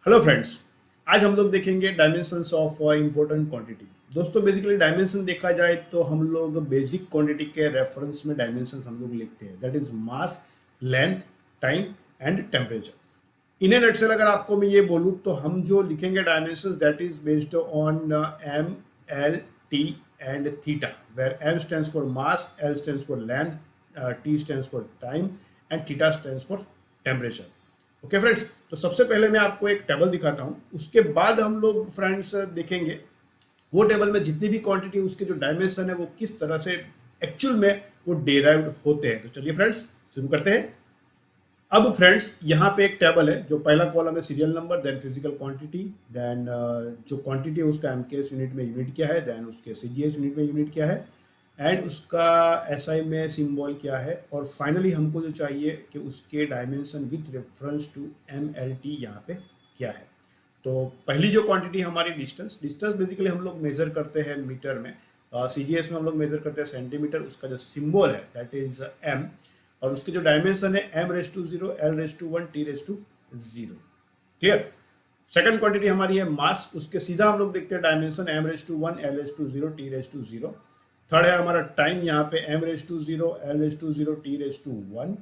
Hello friends. आज हम लोग देखेंगे डायमेंशंस ऑफ इम्पोर्टेंट क्वांटिटी। दोस्तों बेसिकली डायमेंशन देखा जाए तो हम लोग बेसिक क्वांटिटी के रेफरेंस में डायमेंशंस हम लोग लिखते हैं, that is mass, length, time and temperature. In a nutshell अगर आपको मैं ये बोलूँ तो हम जो लिखेंगे dimensions that is based on M, L, T and theta, where M stands for mass, L stands for length, T stands for time and theta stands for temperature. Okay friends, तो सबसे पहले मैं आपको एक टेबल दिखाता हूं, उसके बाद हम लोग फ्रेंड्स देखेंगे वो टेबल में जितनी भी क्वांटिटी उसके जो डायमेंशन है वो किस तरह से एक्चुअल में वो डेराइव्ड होते हैं। तो चलिए फ्रेंड्स शुरू करते हैं। अब फ्रेंड्स यहाँ पे एक टेबल है, जो पहला कॉलम है serial number, then physical quantity, then जो क्वांटिटी है उसका एमकेएस यूनिट में यूनिट क्या है, देन उसके सीजीएस यूनिट में यूनिट क्या है, एंड उसका एसआई में सिंबल क्या है, और फाइनली हमको जो चाहिए कि उसके dimension with reference to M L T यहाँ पे क्या है। तो पहली जो क्वांटिटी हमारी डिस्टेंस डिस्टेंस बेसिकली हम लोग मेजर करते हैं मीटर में, सीजीएस में हम लोग मेजर करते हैं सेंटीमीटर, उसका जो सिंबल है दैट इज एम, और उसके जो डायमेंशन है M raise to zero, L raise to one, T raise to zero. Clear. Second quantity हमारी है मास, उसके सीधा हम लोग देखते हैं dimension M raise to one, L raise to zero, T raise to zero. Third है हमारा टाइम, यहाँ पे M raise to zero, L raise to zero, T raise to one.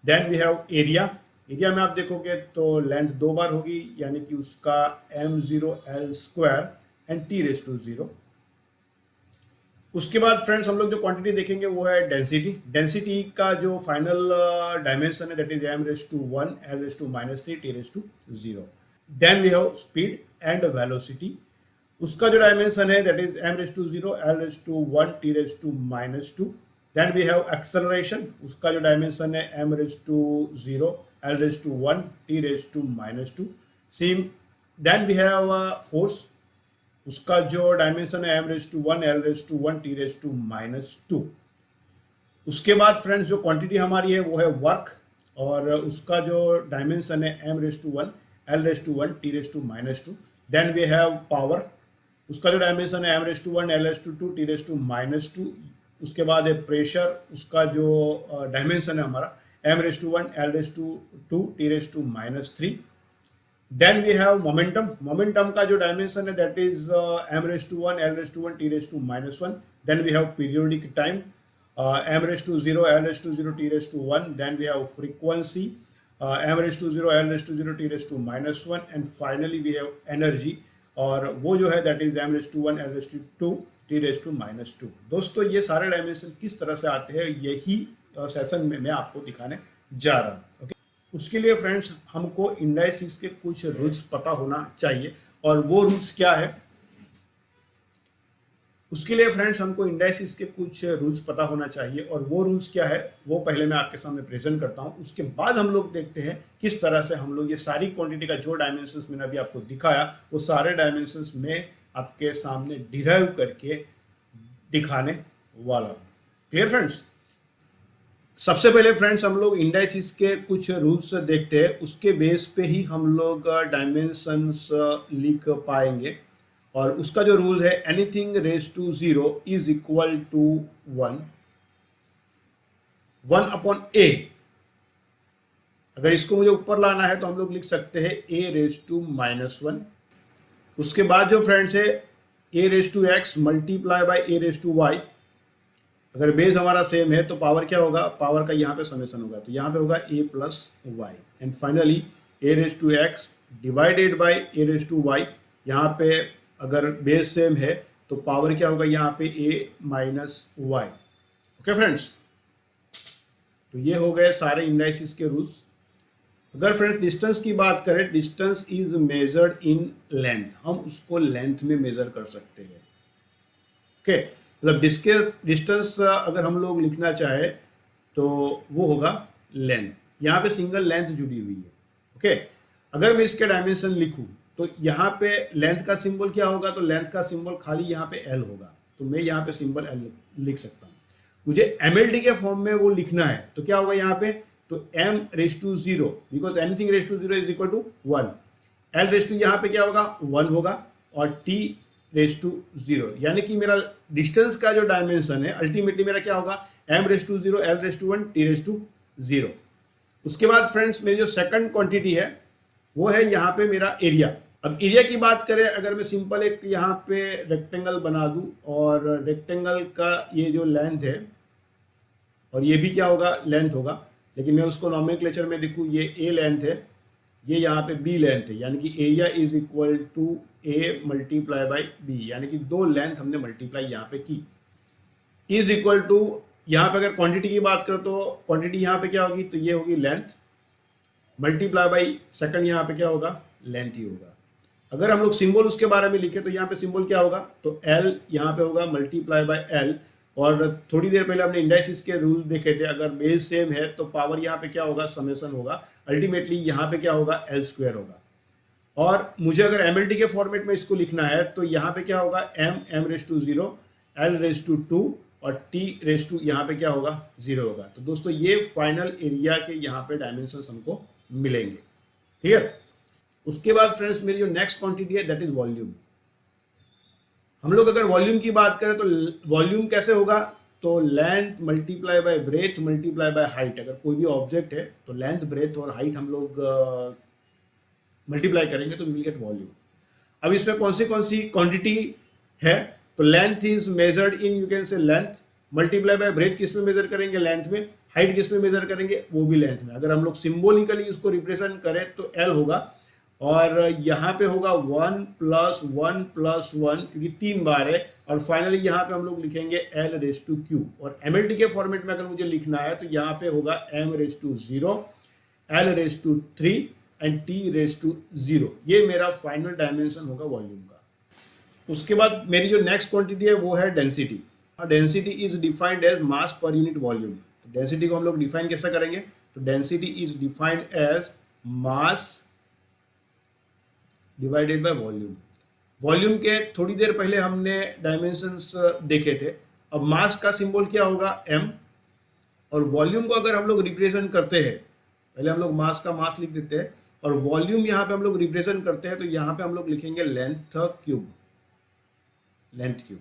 Then we have area. Area में आप देखोगे तो length दो बार होगी, यानी कि उसका M zero L square and T raise to zero. उसके बाद फ्रेंड्स हम लोग जो क्वांटिटी देखेंगे वो है डेंसिटी। डेंसिटी का जो फाइनल डायमेंशन है that is M raise to one, L raise to minus three, T raise to zero. Then we have speed and velocity, उसका जो डायमेंशन है that is M raise to zero, L raise to one, T raise to minus two. Then we have acceleration, उसका जो dimension है M raise to zero, L raise to one, T raise to minus two. Same. Then we have force, उसका जो dimension है M raise to one, L raise to one, T raise to minus two. उसके बाद friends जो quantity हमारी है वो है वर्क, और उसका जो डायमेंशन है M raise to one, L raise to one, T raise to minus two. Then we have power, उसका जो डायमेंशन है M raise to one, L raise to two, T raise to minus two. उसके बाद है pressure, उसका जो dimension है हमारा M raise to one, L raise to two, T raise to minus three. Then we have momentum, momentum का जो dimension है that is M raise to one, L raise to one, T raise to minus one. Then we have periodic time, M raise to zero, L raise to zero, T raise to one. Then we have frequency, M raise to zero, L raise to zero, T raise to minus one. And finally we have energy, और वो जो है that is M raise to one, L raise to two, T raise to minus to. दोस्तों ये सारे dimension किस तरह से आते हैं यही सेशन में मैं आपको दिखाने जा रहा हूँ। ओके, उसके लिए फ्रेंड्स हमको इंडाइसिस के कुछ रूल्स पता होना चाहिए, और वो रूल्स क्या है, उसके लिए फ्रेंड्स हमको इंडाइसिस के कुछ रूल्स पता होना चाहिए, और वो रूल्स क्या है वो पहले मैं आपके सामने प्रेजेंट करता हूं। उसके बाद हम लोग देखते हैं किस तरह से हम लोग ये सारी क्वांटिटी का जो डायमेंशंस मैंने अभी आपको दिखाया वो सारे डायमेंशंस में आपके सामने डिराइव करके दिखाने वाला हूं। Clear friends. सबसे पहले फ्रेंड्स हम लोग इंडाइसिस के कुछ रूल्स देखते हैं, उसके बेस पे ही हम लोग डायमेंशंस लिख पाएंगे। और उसका जो रूल है anything raise to zero is equal to one, one upon A. अगर इसको मुझे ऊपर लाना है तो हम लोग लिख सकते हैं A raise to minus one. उसके बाद जो फ्रेंड्स है A raise to X multiply by A raise to Y. अगर बेस हमारा सेम है तो पावर क्या होगा, पावर का यहाँ पे समेशन होगा, तो यहाँ पे होगा A plus Y. And finally A raise to X divided by A raise to Y. यहाँ पे अगर बेस सेम है तो पावर क्या होगा यहाँ पे ए माइनस वाई। ओके फ्रेंड्स, तो ये हो गए सारे इंडाइसिस के रूल्स। अगर फ्रेंड्स डिस्टेंस की बात करें, distance is measured in length, हम उसको लेंथ में मेजर कर सकते हैं। ओके, मतलब डिस्टेंस अगर हम लोग लिखना चाहे तो वो होगा लेंथ, यहाँ पे सिंगल लेंथ जुड़ी हुई है। ओके, अगर मैं इसके डायमेंशन लिखूं तो यहाँ पे लेंथ का सिंबल क्या होगा, तो लेंथ का सिंबल खाली यहाँ पे एल होगा, तो मैं यहाँ पे सिंबल एल लिख सकता हूँ। मुझे एमएलटी के फॉर्म में वो लिखना है तो क्या होगा यहाँ पे, तो M raise to zero, because anything raise to zero is equal to one. L raise to यहाँ पे क्या होगा, वन होगा, और टी रेस टू जीरो, यानी कि मेरा डिस्टेंस का जो डायमेंशन है अल्टीमेटली मेरा क्या होगा, M raise to zero, L raise to one, T raise to zero. उसके बाद फ्रेंड्स मेरी जो सेकंड क्वांटिटी है वो है यहाँ पे मेरा एरिया। अब एरिया की बात करें, अगर मैं सिंपल एक यहाँ पे रेक्टेंगल बना दूं और रेक्टेंगल का ये जो लेंथ है और ये भी क्या होगा, लेंथ होगा, लेकिन मैं उसको नॉमेनक्लेचर में लिखूँ, ये ए लेंथ है, ये यहाँ पे बी लेंथ है, यानी कि area is equal to A multiply by B, यानी कि दो लेंथ हमने मल्टीप्लाई यहाँ पे की, इज इक्वल टू, यहाँ पे अगर क्वांटिटी की बात करें तो क्वांटिटी यहाँ पे क्या होगी, तो ये होगी लेंथ मल्टीप्लाई बाई सेकंड, यहाँ पे क्या होगा, लेंथ ही होगा। अगर हम लोग सिंबल उसके बारे में लिखे तो यहाँ पे सिंबल क्या होगा, तो एल यहाँ पे होगा मल्टीप्लाई बाई एल, और थोड़ी देर पहले हमने इंडाइसिस के रूल देखे थे, अगर बेस सेम है तो पावर यहाँ पे क्या होगा, समेशन होगा, अल्टीमेटली यहाँ पे क्या होगा, एल स्क्वायर होगा। और मुझे अगर एमएलटी के फॉर्मेट में इसको लिखना है तो यहाँ पे क्या होगा, M raise to 0, L raise to 2 और टी रेस टू यहाँ पे क्या होगा, 0 होगा। तो दोस्तों ये फाइनल एरिया के यहाँ पे डायमेंशन हमको मिलेंगे। क्लियर। उसके बाद फ्रेंड्स मेरी जो नेक्स्ट क्वांटिटी है दैट इज वॉल्यूम। हम लोग अगर वॉल्यूम की बात करें तो वॉल्यूम कैसे होगा, तो length multiply bye breath multiply by height. अगर कोई भी ऑब्जेक्ट है तो लेंथ ब्रेथ और हाइट हम लोग मल्टीप्लाई करेंगे तो वी विल गेट वॉल्यूम। अब इसमें कौन सी क्वांटिटी है, तो length is measured in, you can say length multiply bye breath, किस में मेजर करेंगे, लेंथ में, हाइट किस में मेजर करेंगे, वो भी लेंथ में। अगर हम लोग सिंबोलिकली उसको रिप्रेजेंट करें तो एल होगा, और यहाँ पे होगा 1 + 1 + 1, क्योंकि 3 बार है, और फाइनली यहाँ पे हम लोग लिखेंगे एल रेस टू क्यू। और एमएलटी के फॉर्मेट में अगर मुझे लिखना है तो यहाँ पे होगा M raise to 0, L raise to 3 and T raise to 0। ये मेरा फाइनल डायमेंशन होगा वॉल्यूम का। उसके बाद मेरी जो नेक्स्ट क्वांटिटी है वो है density. Density is defined as mass per unit volume. Density को हम लोग डिफाइन कैसे करेंगे, तो density is defined as mass divided by volume. Volume के थोड़ी देर पहले हमने डायमेंशंस देखे थे। अब मास का सिंबल क्या होगा, m, और वॉल्यूम को अगर हम लोग रिप्रेजेंट करते हैं, पहले हम लोग मास का मास लिख देते हैं, और वॉल्यूम यहाँ पे हम लोग रिप्रेजेंट करते हैं, तो यहाँ पे हम लोग लिखेंगे लेंथ क्यूब, लेंथ क्यूब।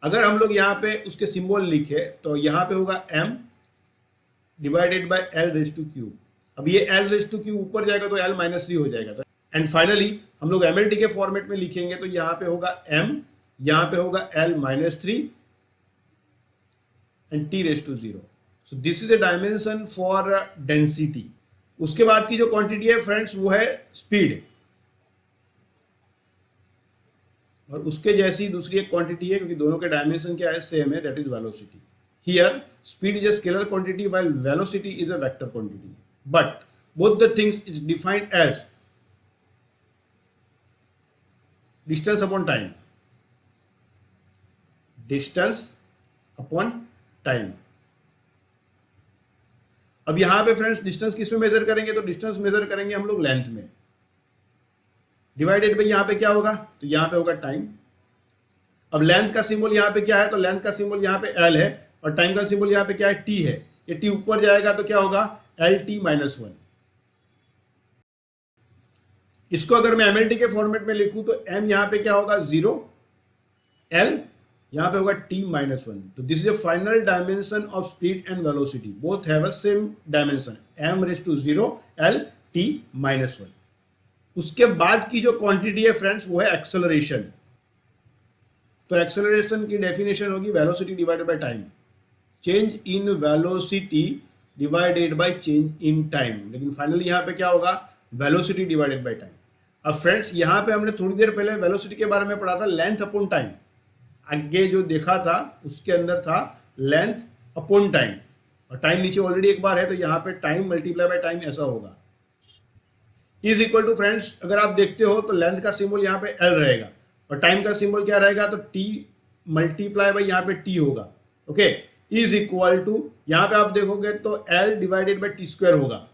अगर हम लोग यहाँ पे उसके सिंबल लिखे तो यहाँ पे होगा m divided by L raise two cube. अब ये एल रेस टू क्यूब ऊपर जाएगा तो एल -3 हो जाएगा। एंड फाइनली हम लोग एमएलटी के फॉर्मेट में लिखेंगे तो यहाँ पे होगा m, यहाँ पे होगा l -3 and t raise to 0। So this is a dimension for density. उसके बाद की जो क्वांटिटी है फ्रेंड्स वो है स्पीड, और उसके जैसी दूसरी एक क्वांटिटी है, क्योंकि दोनों के डायमेंशन क्या है, सेम है, that is velocity. Here speed is a scalar quantity while velocity is a vector quantity, but both the things is defined as distance upon time, distance upon time. अब यहां पे फ्रेंड्स डिस्टेंस किस में major करेंगे, तो distance measure करेंगे हम लोग लेंथ में, डिवाइडेड बाई यहां पे क्या होगा, तो यहां पे होगा टाइम। अब लेंथ का सिंबल यहां पे क्या है, तो लेंथ का सिंबल यहां पे एल है, और टाइम का सिंबल यहां पे क्या है, टी है। ये टी ऊपर जाएगा तो क्या होगा, एल टी -1। इसको अगर मैं एमएलटी के फॉर्मेट में लिखूं तो m यहां पे क्या होगा, 0, l यहां पे होगा t -1। तो this is a final dimension of speed and velocity, both have a same dimension, m raise to 0, l t -1। उसके बाद की जो क्वांटिटी है फ्रेंड्स वो है एक्सेलरेशन। तो एक्सेलरेशन की डेफिनेशन होगी velocity divided by time, change in velocity divided by change in time. लेकिन फाइनली यहाँ पे क्या होगा, वेलोसिटी डिवाइडेड बाय टाइम। अब फ्रेंड्स यहाँ पे हमने थोड़ी देर पहले वेलोसिटी के बारे में पढ़ा था, लेंथ अपॉन टाइम। आगे जो देखा था उसके अंदर था लेंथ अपॉन टाइम, और टाइम नीचे ऑलरेडी एक बार है, तो यहाँ पे टाइम मल्टीप्लाई बाय टाइम ऐसा होगा, इज इक्वल टू फ्रेंड्स, अगर आप देखते हो तो लेंथ का सिंबल यहाँ पे एल रहेगा, और टाइम का सिंबल क्या रहेगा, तो टी मल्टीप्लाई बाय यहाँ पे टी होगा। ओके, इज इक्वल टू, यहाँ पे आप देखोगे तो L divided by T square होगा,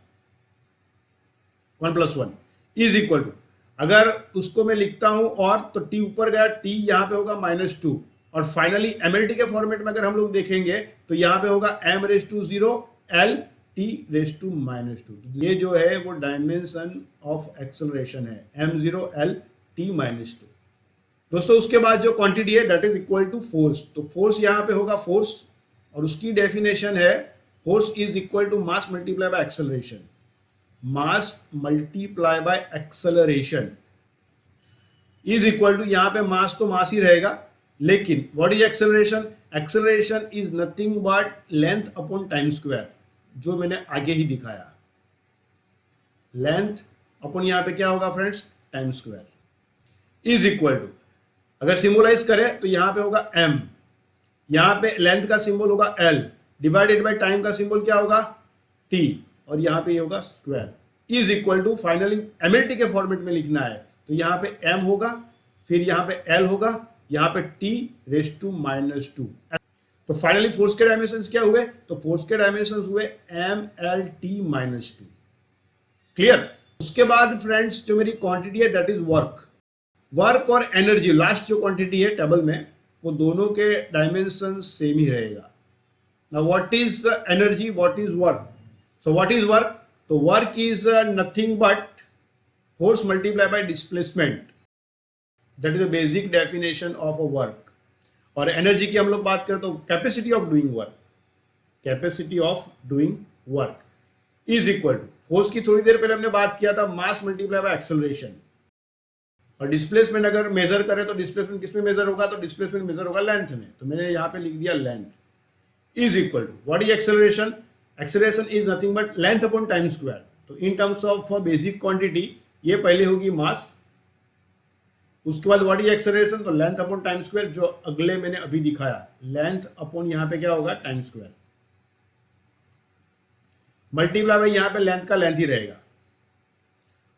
1 + 1 इज इक्वल टू, अगर उसको मैं लिखता हूं और तो टी ऊपर गया, टी यहाँ पे होगा -2, और फाइनली एमएलटी के फॉर्मेट में अगर हम लोग देखेंगे तो यहाँ पे होगा m raise to 0, l t raise to -2। ये जो है वो डायमेंशन ऑफ एक्सेलरेशन है, m0 l t -2। दोस्तों उसके बाद जो क्वांटिटी है that is equal to force. तो फोर्स यहाँ पे होगा फोर्स, और उसकी डेफिनेशन है force is equal to mass multiply by acceleration. Mass multiply by acceleration is equal to, यहां पे मास तो मास ही रहेगा, लेकिन what is acceleration? Acceleration is nothing but length upon time square, जो मैंने आगे ही दिखाया। लेंथ अपॉन यहां पे क्या होगा friends? Time square is equal to, अगर सिंबलाइज करें तो यहां पे होगा m, यहां पे लेंथ का सिंबल होगा l, डिवाइडेड बाय टाइम का सिंबल क्या होगा? t, और यहां पे ये होगा square is equal to, finally MLT के फॉर्मेट में लिखना है तो यहां पे m होगा, फिर यहां पे l होगा, यहां पे t रेज टू माइनस 2। तो फाइनली फोर्स के डायमेंशंस क्या हुए? तो फोर्स के डायमेंशंस हुए mlt माइनस 2। क्लियर? उसके बाद फ्रेंड्स जो मेरी क्वांटिटी है दैट इज वर्क। वर्क और एनर्जी, लास्ट जो क्वांटिटी है टेबल में, वो दोनों के डायमेंशन सेम ही रहेगा। Now what is energy, what is work? So what is work? तो work is nothing but force multiply by displacement, that is the basic definition of a work. और energy की हम लोग बात करें तो capacity of doing work, capacity of doing work is equal to, force की थोड़ी देर पहले हमने बात किया था, मास मल्टीप्लाई बाय एक्सेलरेशन। और डिस्प्लेसमेंट अगर मेजर करें तो डिस्प्लेसमेंट किस में मेजर होगा? तो डिस्प्लेसमेंट मेजर होगा लेंथ में, तो मैंने यहां पे लिख दिया length is equal to what is acceleration? Acceleration is nothing but length upon time square. तो in terms of basic quantity ये पहले होगी मास, उसके बाद व्हाट इज एक्सेलरेशन? तो लेंथ अपॉन टाइम स्क्वायर, जो अगले मैंने अभी दिखाया, लेंथ अपॉन यहां पे क्या होगा? टाइम स्क्वायर, मल्टीप्लाई बाय यहां पे लेंथ का लेंथ ही रहेगा।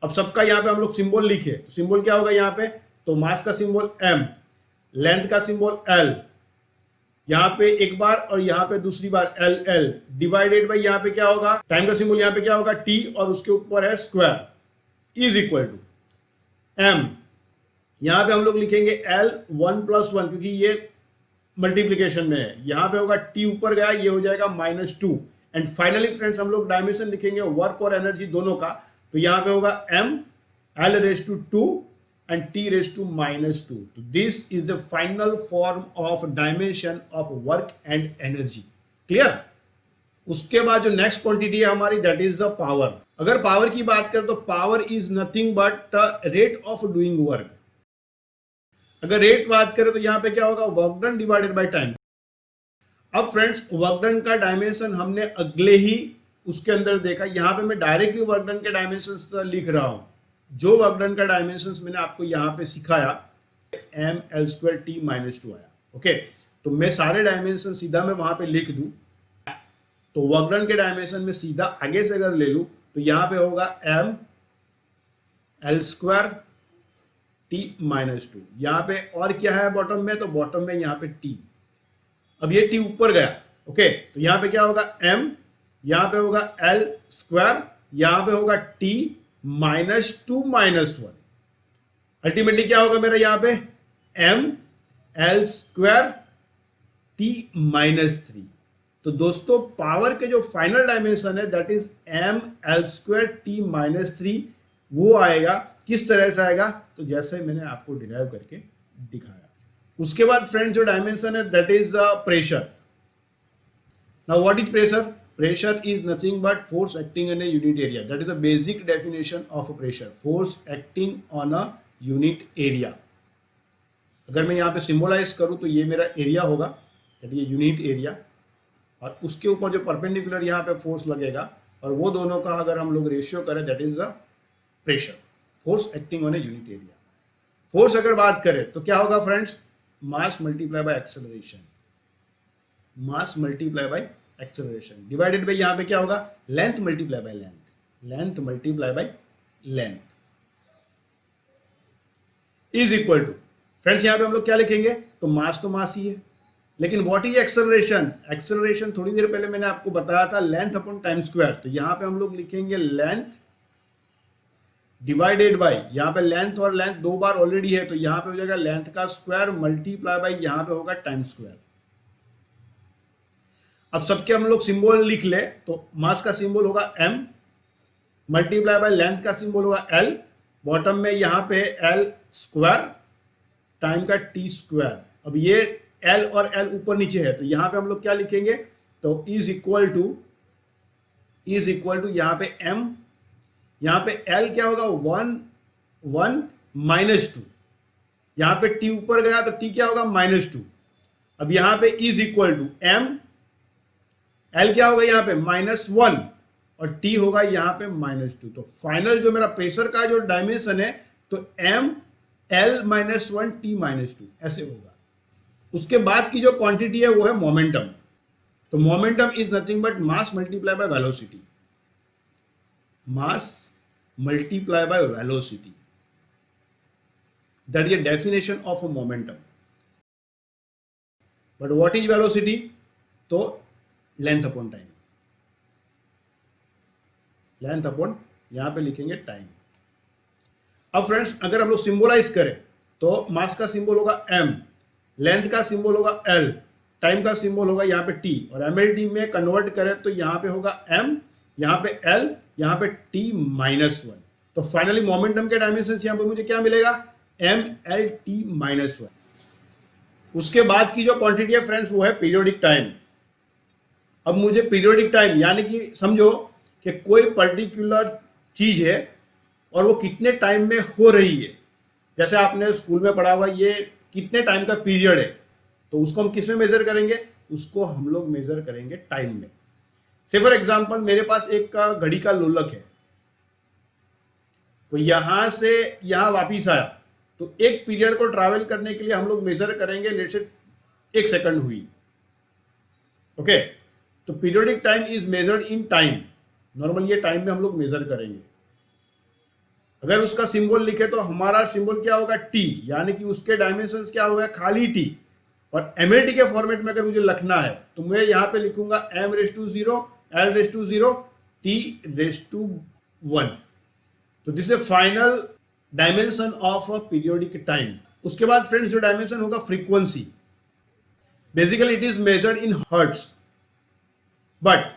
अब सबका यहां पे हम लोग सिंबल लिखे तो सिंबल क्या होगा यहां पे? तो मास का सिंबल m, लेंथ का सिंबल l, यहां पे एक बार और यहां पे दूसरी बार l, डिवाइडेड बाय यहां पे क्या होगा? टाइम का सिंबल यहां पे क्या होगा? t, और उसके ऊपर है square is equal to m। यहां पे हम लोग लिखेंगे l 1 + 1, क्योंकि ये मल्टीप्लीकेशन में है, यहां पे होगा t ऊपर गया, ये हो जाएगा -2। एंड फाइनली फ्रेंड्स हम लोग डायमेंशन लिखेंगे वर्क और एनर्जी दोनों का, तो यहां पे होगा m l raise to 2 and t raise to -2। तो this is the final form of dimension of work and energy. Clear? उसके बाद जो नेक्स्ट क्वांटिटी है हमारी दैट इज द पावर। अगर पावर की बात करें तो power is nothing but rate of doing work. अगर रेट बात करें तो यहां पे क्या होगा? Work done divided by time. अब फ्रेंड्स वर्क डन का डायमेंशन हमने अगले ही उसके अंदर देखा, यहां पे मैं डायरेक्टली वर्क डन के डायमेंशंस लिख रहा हूं। जो वर्क डन का डायमेंशंस मैंने आपको यहां पे सिखाया m l² t -2 आया। ओके, तो मैं सारे डायमेंशन सीधा मैं वहां पे लिख दूं, तो वर्क डन के डायमेंशन में सीधा आगे से अगर ले लूं तो यहां पे होगा m l² t -2। यहां पे और क्या है बॉटम में? तो बॉटम में यहां पे t। अब ये t ऊपर गया, ओके, तो यहां पे क्या होगा? m, यहां पे होगा l², यहां पे होगा t -2 -1। अल्टीमेटली क्या होगा मेरा यहां पे? m l² t -3। तो दोस्तों पावर के जो फाइनल डायमेंशन है that is m l² t -3, वो आएगा किस तरह से आएगा? तो जैसे मैंने आपको डिराइव करके दिखाया। उसके बाद फ्रेंड जो डायमेंशन है that is pressure. Now what is pressure? Pressure is nothing but force acting in A unit area, that is a basic definition of pressure, force acting on a unit area. अगर मैं यहाँ पे symbolize करूँ तो ये मेरा area होगा, that is unit area, और उसके ऊपर जो परपेंडिकुलर यहाँ पे फोर्स लगेगा, और वो दोनों का अगर हम लोग रेशियो करें that is a pressure, force acting on a unit area. Force अगर बात करें तो क्या होगा friends? Mass multiply by acceleration, mass multiply by acceleration divided by यहां पे क्या होगा? Length multiply by length, length multiply by length is equal to, friends यहां पे हम लोग क्या लिखेंगे? तो मास ही है, लेकिन व्हाट इज एक्सेलरेशन? एक्सेलरेशन थोड़ी देर पहले मैंने आपको बताया था लेंथ अपॉन टाइम स्क्वायर, तो यहां पे हम लोग लिखेंगे लेंथ डिवाइडेड बाय, यहां पे लेंथ और लेंथ दो बार ऑलरेडी है, तो यहां पे हो जाएगा लेंथ का स्क्वायर मल्टीप्लाई बाय यहां पे होगा टाइम स्क्वायर। अब सबके हम लोग सिंबल लिख ले, तो मास का सिंबल होगा m, मल्टीप्लाई बाय लेंथ का सिंबल होगा l, बॉटम में यहां पे l², टाइम का t²। अब ये l और l ऊपर नीचे है, तो यहां पे हम लोग क्या लिखेंगे? तो इज इक्वल टू यहां पे m यहाँ पे L क्या होगा 1 -2, यहाँ पे T ऊपर गया तो T क्या होगा -2। अब यहाँ पे is equal to M, L क्या होगा यहाँ पे -1 और T होगा यहाँ पे -2। तो फाइनल जो मेरा प्रेशर का जो डायमेंशन है तो M L -1 T -2 ऐसे होगा। उसके बाद की जो क्वांटिटी है वो है मोमेंटम। तो momentum is nothing but mass multiply by velocity, mass multiply by velocity, that is the definition of a momentum. But what is velocity? तो length upon time, length upon यहां पे लिखेंगे टाइम। अब friends अगर हम लोग symbolize करें तो मास का सिंबल होगा m, लेंथ का सिंबल होगा l, टाइम का सिंबल होगा यहाँ पे t, और mlt में कन्वर्ट करें तो यहाँ पे होगा m, यहाँ पे l, यहाँ पे t -1। तो फाइनली मोमेंटम के डायमेंशन यहाँ पे मुझे क्या मिलेगा? m l t -1। उसके बाद की जो क्वांटिटी है फ्रेंड्स वो है पीरियोडिक टाइम। अब मुझे पीरियोडिक टाइम यानी कि समझो कि कोई पर्टिकुलर चीज है और वो कितने टाइम में हो रही है। जैसे आपने स्कूल में पढ़ा हुआ ये कितने टाइम का पीरियड है, तो उसको हम किस में मेजर करेंगे? उसको हम लोग मेजर करेंगे टाइम में। से फॉर एग्जांपल मेरे पास एक घड़ी का लोलक है, तो यहां से यहां वापिस आया, तो एक पीरियड को ट्रैवल करने के लिए हम लोग मेजर करेंगे लेट्स से 1 सेकंड हुई। ओके, तो periodic time is measured in time. Normal ये टाइम में हम लोग मेजर करेंगे। अगर उसका सिंबल लिखे तो हमारा सिंबल क्या होगा? टी, यानी कि उसके डायमेंशंस क्या होगा? खाली टी। और एमएलटी के फॉर्मेट में अगर मुझे लिखना है तो मैं यहाँ पे लिखूंगा m⁻0 l⁻0 t⁻1। तो this is final dimension of a periodic time. उसके बाद फ्रेंड्स जो डायमेंशन होगा frequency, basically it is measured in hertz, but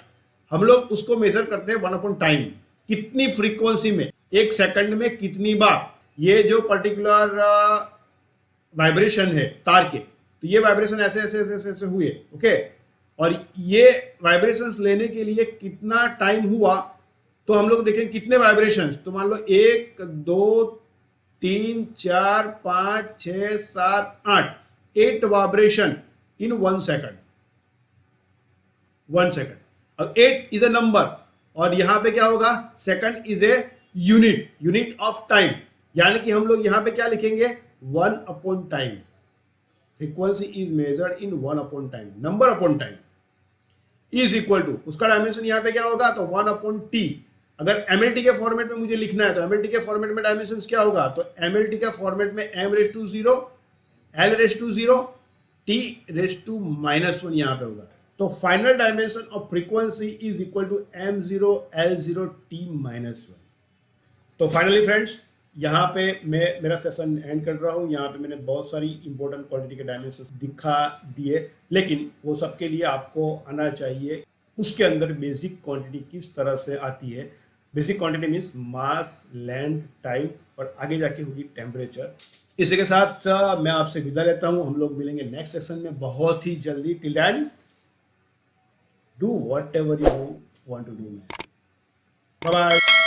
हम लोग उसको मेजर करते हैं 1/टाइम। कितनी फ्रीक्वेंसी में, 1 सेकंड में कितनी बार ये जो पर्टिकुलर वाइब्रेशन है तार के, तो ये वाइब्रेशन ऐसे ऐसे ऐसे ऐसे, ऐसे हुए। ओके, और ये वाइब्रेशंस लेने के लिए कितना टाइम हुआ, तो हम लोग देखें कितने वाइब्रेशंस। तो मान लो 1 2 3 4 5 6 7 8, 8 वाइब्रेशन इन 1 सेकंड। 1 सेकंड। अब 8 इज अ नंबर और यहां पे क्या होगा? Second is a unit of time, यानी कि हम लोग यहां पे क्या लिखेंगे? 1/टाइम। फ्रीक्वेंसी इज मेजर्ड इन 1/टाइम, number upon time is equal to, उसका डायमेंशन यहां पे क्या होगा? तो 1/t। अगर एमएलटी के फॉर्मेट में मुझे लिखना है तो एमएलटी के फॉर्मेट में डायमेंशन क्या होगा? तो एमएलटी के फॉर्मेट में m⁻0 l⁻0 t⁻1 यहां पे होगा। तो final dimension of frequency is equal to m0 l0 t-1। तो फाइनली फ्रेंड्स यहाँ पे मैं मेरा सेशन एंड कर रहा हूँ। यहाँ पे मैंने बहुत सारी इंपॉर्टेंट क्वांटिटी के डायमेंशन दिखा दिए, लेकिन वो सबके लिए आपको आना चाहिए उसके अंदर बेसिक क्वांटिटी किस तरह से आती है। Basic quantity means mass, length, time और आगे जाके होगी टेम्परेचर। इसी के साथ मैं आपसे विदा लेता हूँ। हम लोग मिलेंगे नेक्स्ट सेशन में बहुत ही जल्दी। Till then do whatever you want to do. Bye bye.